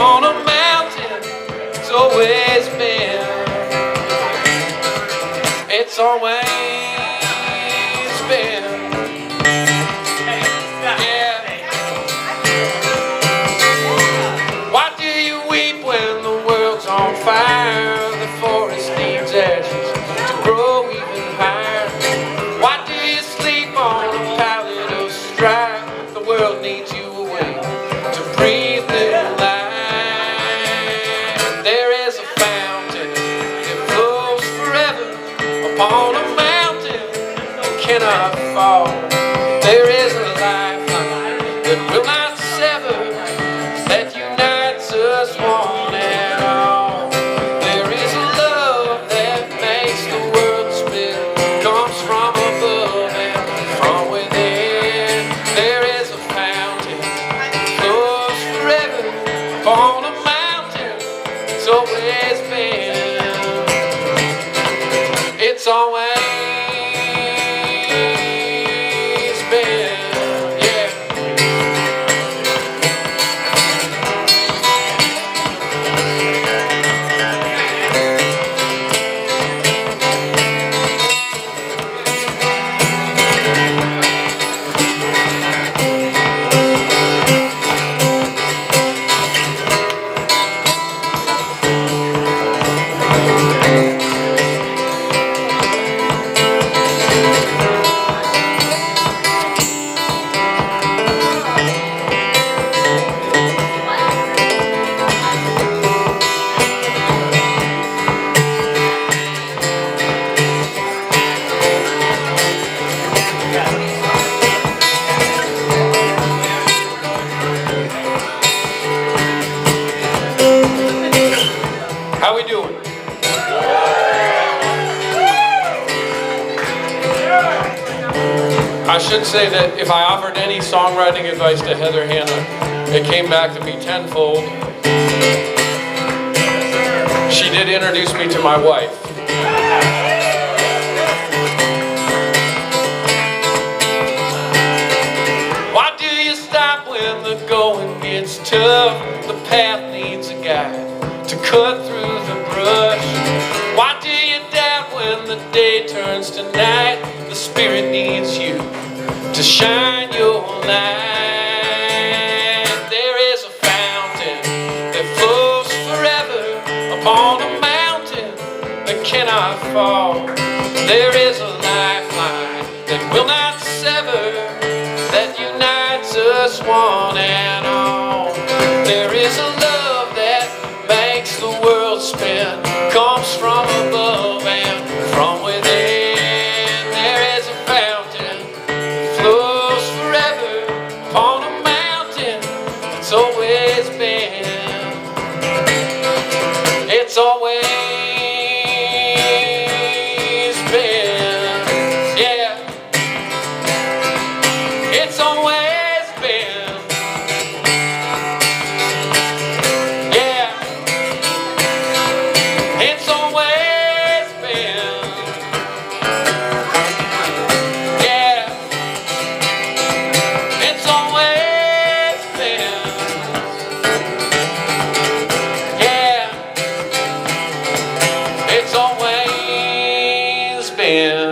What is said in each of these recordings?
upon a mountain. It's always been. It's always been. Yeah. Why do you weep when the world's on fire? The forest needs ashes to grow even higher. Why do you sleep on a pallet of strife? The world needs you awake to breathe new life. There is a fountain that flows forever upon a mountain that cannot fall. There is a lifeline that will not sever, that unites us one and all. There is a love that makes the world spin, comes from above and from within. There is a fountain that flows forever upon a mountain. It's always been. It's always been. Yeah. How we doing? I should say that if I offered any songwriting advice to Heather Hannah, it came back to me tenfold. She did introduce me to my wife. Why do you stop when the going gets tough? The path needs a guide to cut through the brush. Why do you doubt when the day turns to night? The spirit needs you to shine your light. There is a fountain that flows forever upon a mountain that cannot fall. There is a lifeline that will not sever, that unites us one and all. There is a love that makes the world spin, comes from above and from within. There is a fountain that flows forever upon a mountain. It's always been. It's always been. Yeah. It's always been. Yeah. It's always been. Yeah. It's always been. Yeah. It's always been.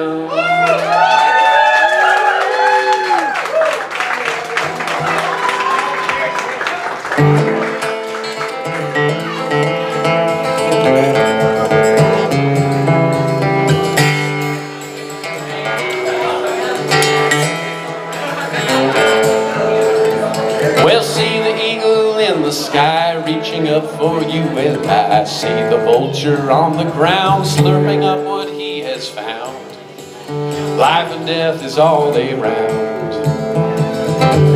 Well, see the eagle in the sky reaching up for you, and I see the vulture on the ground slurping up what he has found. Life and death is all they round.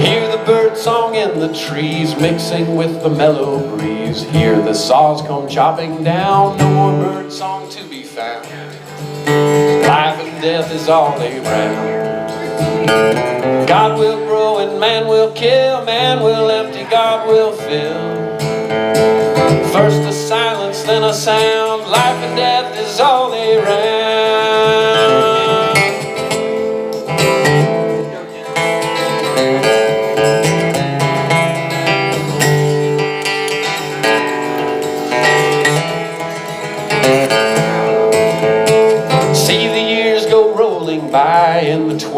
Hear the bird song in the trees mixing with the mellow breeze. Hear the saws come chopping down, no more bird song to be found. Life and death is all they round. God will grow and man will kill, man will empty, God will fill. First a silence, then a sound, life and death is all they round.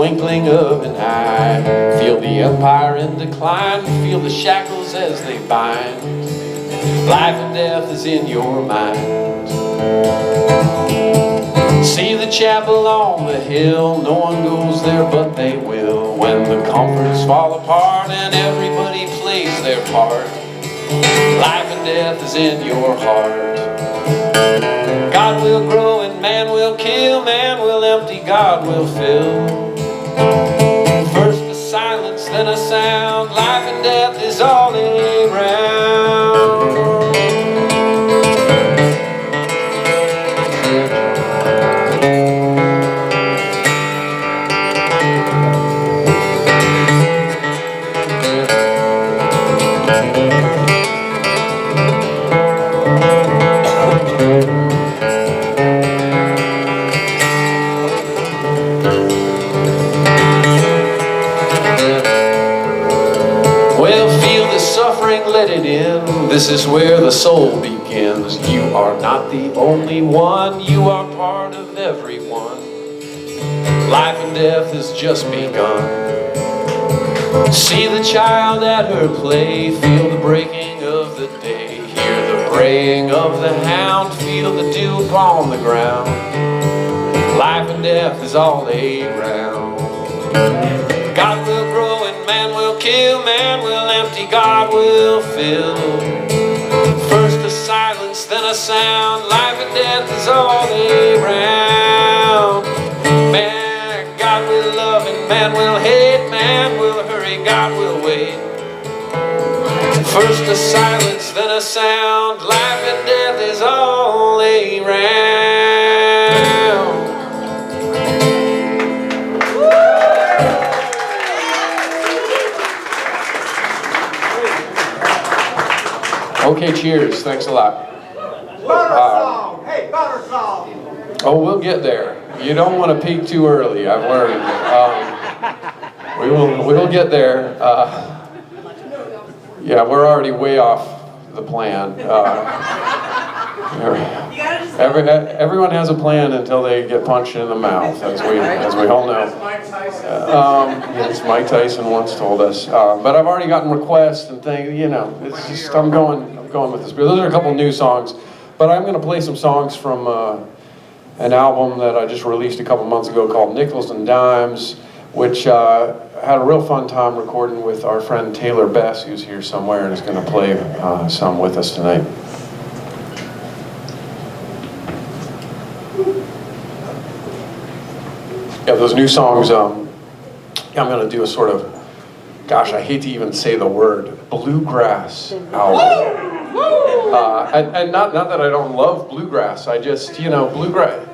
twinkling of an eye. Feel the empire in decline, feel the shackles as they bind. Life and death is in your mind. See the chapel on the hill, no one goes there but they will. When the comforts fall apart and everybody plays their part, life and death is in your heart. God will grow and man will kill, man will empty, God will fill. First a silence, then a sound, life and death is all around. Let it in. This is where the soul begins. You are not the only one, you are part of everyone. Life and death has just begun. See the child at her play, feel the breaking of the day, hear the braying of the hound, feel the dew upon the ground. Life and death is all around. God will grow and man will kill, man will empty, God will fill. First a silence, then a sound, life and death is all around. Man, God will love and man will hate, man will hurry, God will wait. First a silence, then a sound, life and death is all around. Okay, cheers. Thanks a lot. Butter song! Hey, butter song! Oh, we'll get there. You don't want to peak too early, I've learned. We'll get there. Yeah, we're already way off the plan. Everyone has a plan until they get punched in the mouth, as we all know. Yes, Mike Tyson once told us. But I've already gotten requests and things. You know, it's just I'm going with this. But those are a couple new songs. But I'm going to play some songs from an album that I just released a couple months ago called Nickels and Dimes, which had a real fun time recording with our friend Taylor Bess, who's here somewhere and is going to play some with us tonight. Yeah, those new songs, I'm going to do a sort of, gosh, I hate to even say the word, bluegrass album. And not that I don't love bluegrass, I just, bluegrass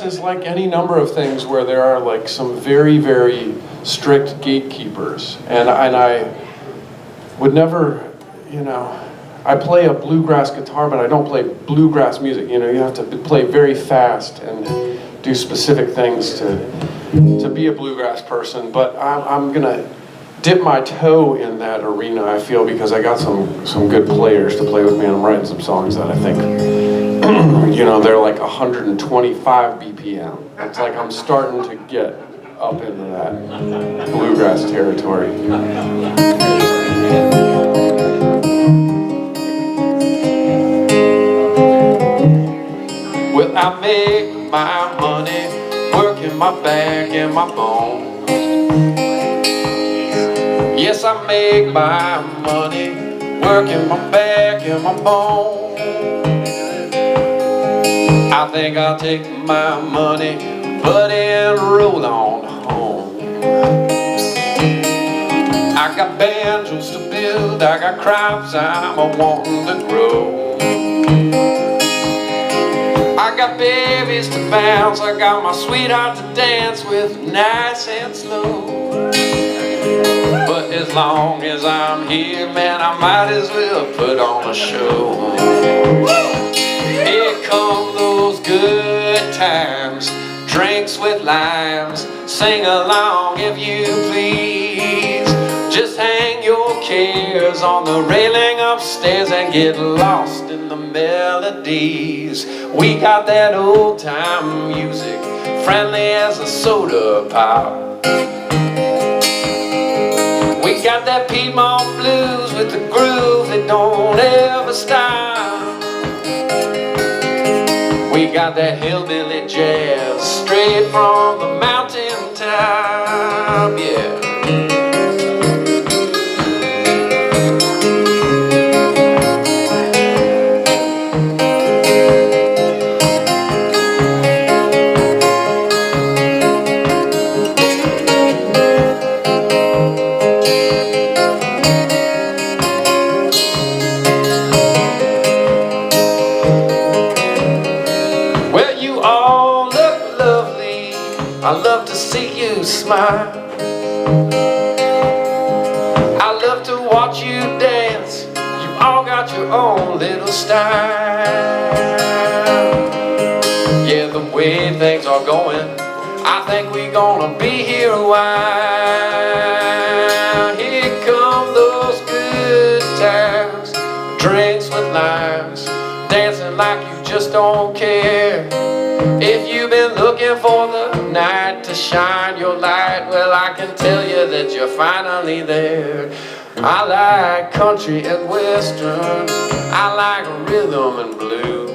is like any number of things where there are like some very, very strict gatekeepers. And I would never, I play a bluegrass guitar, but I don't play bluegrass music. You have to play very fast and do specific things to be a bluegrass person. But I'm gonna dip my toe in that arena, I feel, because I got some good players to play with me, and I'm writing some songs that I think, they're like 125 BPM. It's like I'm starting to get up into that bluegrass territory. Well, I make my money working my back and my bones. Yes, I make my money working my back and my bones. I think I'll take my money, buddy, and roll on home. I got banjos to build, I got crops I'm a-wanting to grow. I got babies to bounce, I got my sweetheart to dance with nice and slow. But as long as I'm here, man, I might as well put on a show. Here come those good times, drinks with limes, sing along if you please. Just hang your cares on the railing upstairs and get lost in the melodies. We got that old time music friendly as a soda pop. We got that Piedmont blues with the groove that don't ever stop. We got that hillbilly jazz straight from the mountain top, yeah. I love to see you smile. I love to watch you dance. You all got your own little style. Yeah, the way things are going, I think we're gonna be here a while. Here come those good times, drinks with limes, dancing like you just don't care. If you've been looking for the night to shine your light, well, I can tell you that you're finally there. I like country and western, I like rhythm and blues.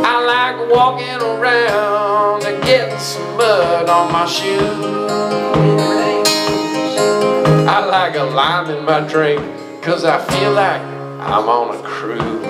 I like walking around and getting some mud on my shoes. I like a lime in my drink, 'cause I feel like I'm on a cruise.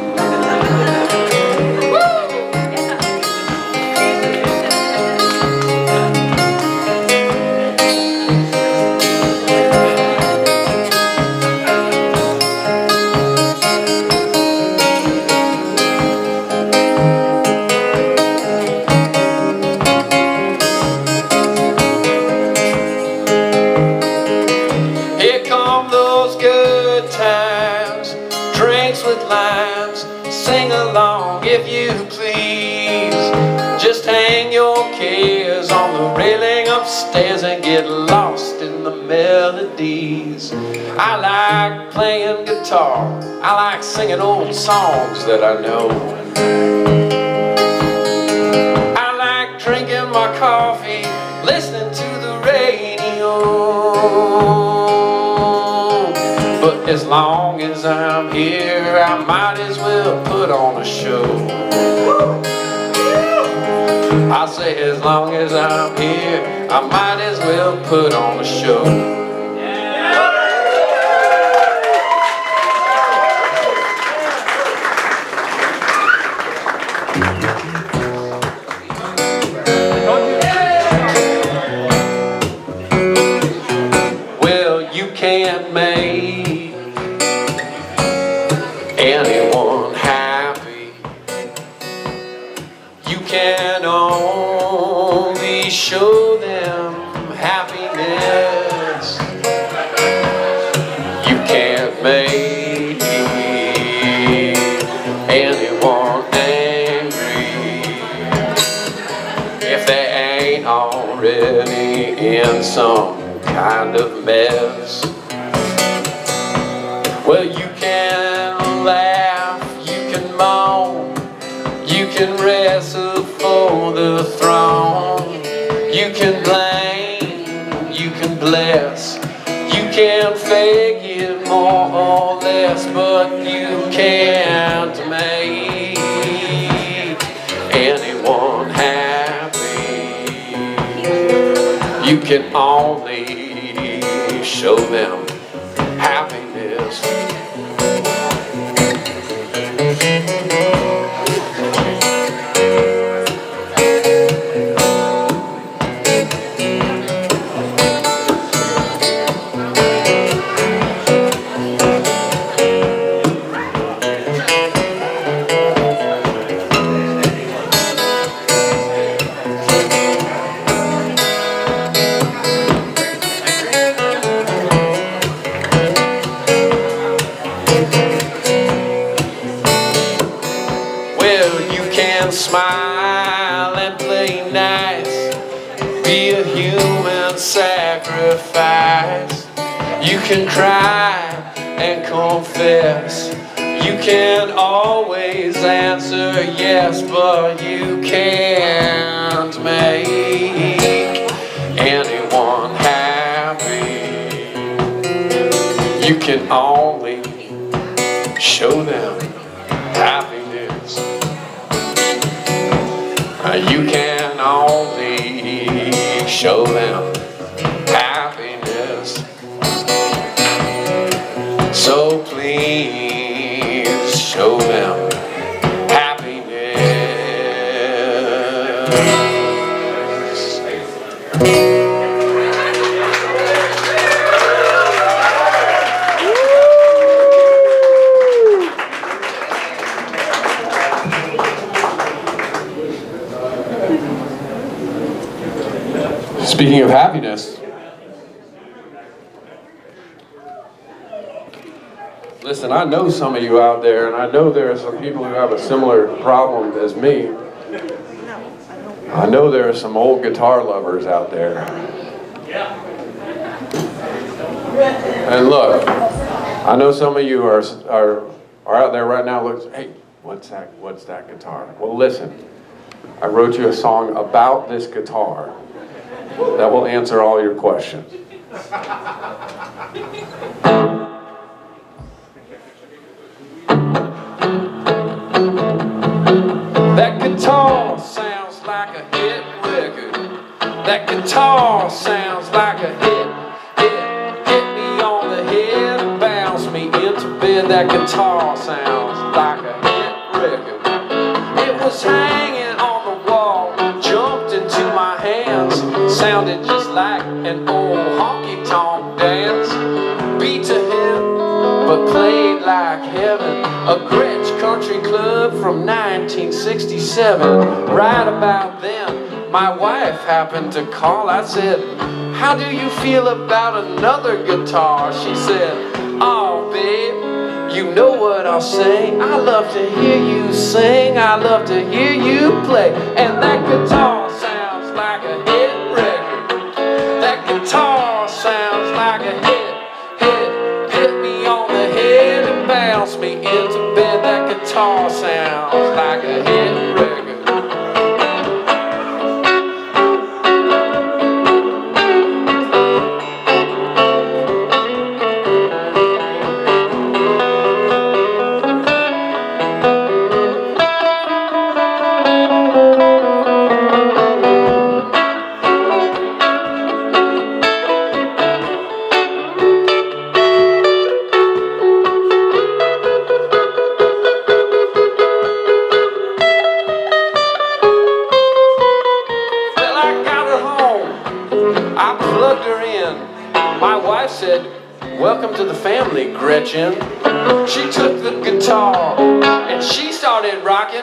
With limes, sing along if you please. Just hang your cares on the railing upstairs and get lost in the melodies. I like playing guitar, I like singing old songs that I know. I like drinking my coffee, listening to the radio. But as long as I'm here, I might as well put on a show. I say as long as I'm here, I might as well put on a show. Well, you can't make anyone happy. You can only show them happiness. You can't make anyone angry if they ain't already in some kind of mess. Well, you can laugh, you can moan, you can wrestle for the throne. You can blame, you can bless, you can fake it more or less, but you can't make anyone happy. You can only show them happiness. Smile and play nice, be a human sacrifice. You can cry and confess, You can't always answer yes, but you can't make anyone happy. You can only show them happiness. You can only show them happiness. So please show them happiness. Speaking of happiness, listen, I know some of you out there, and I know there are some people who have a similar problem as me. I know there are some old guitar lovers out there. And look, I know some of you are out there right now looking, hey, what's that guitar? Well, listen, I wrote you a song about this guitar that will answer all your questions. That guitar sounds like a hit record. That guitar sounds like a hit me on the head and bounce me into bed. That guitar sounds like a hit record. It was hanging on the wall, jumped into my hands, sounded just like an old honky-tonk dance. Beat to him, but played like heaven. A Gretsch country club from 1967. Right about then, my wife happened to call. I said, how do you feel about another guitar? She said, oh babe, you know what I'll say. I love to hear you sing, I love to hear you play. And that guitar sounds like a hit record. That guitar sounds like a hit me on the head and bounce me into bed. That guitar sounds like a hit record. Welcome to the family, Gretchen. She took the guitar and she started rocking.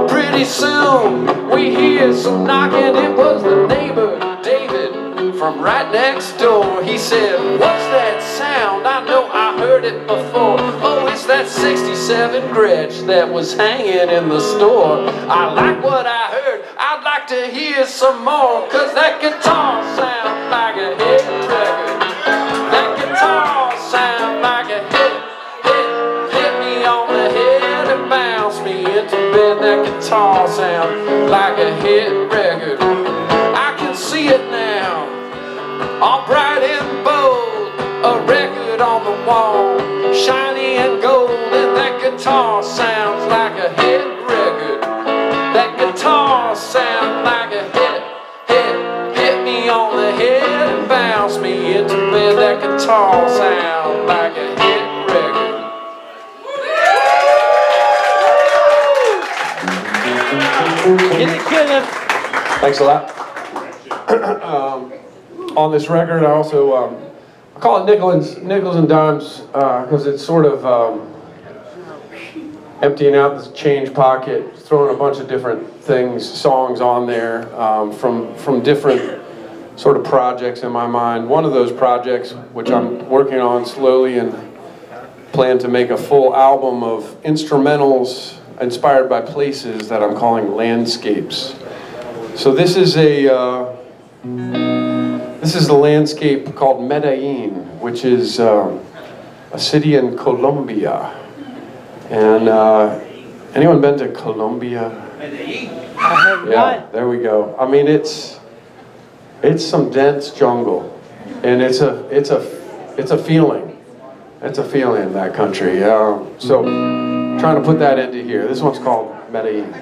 Pretty soon we hear some knocking. It was the neighbor, David, from right next door. He said, what's that sound? I know I heard it before. Oh, it's that 67 Gretsch that was hanging in the store. I like what I heard. I'd like to hear some more, 'cause that guitar sounds like a hit record. That guitar sound like a hit me on the head and bounce me into bed. That guitar sound like a hit record. I can see it now, all bright and bold, a record on the wall, shiny and gold. And that guitar sounds like a hit record. That guitar sound like a hit me on the head and bounce me into bed. That guitar sound like a hit record. Get it, Kenneth. Thanks a lot. On this record, I also I call it nickels and dimes because it's sort of emptying out this change pocket, throwing a bunch of different songs on there from different sort of projects in my mind. One of those projects, which I'm working on slowly and plan to make a full album of instrumentals inspired by places that I'm calling landscapes. So this is the landscape called Medellin, which is a city in Colombia. And anyone been to Colombia? I have Yeah, not. there we go. I mean, it's some dense jungle, and it's a feeling. It's a feeling in that country. So trying to put that into here. This one's called Medellin.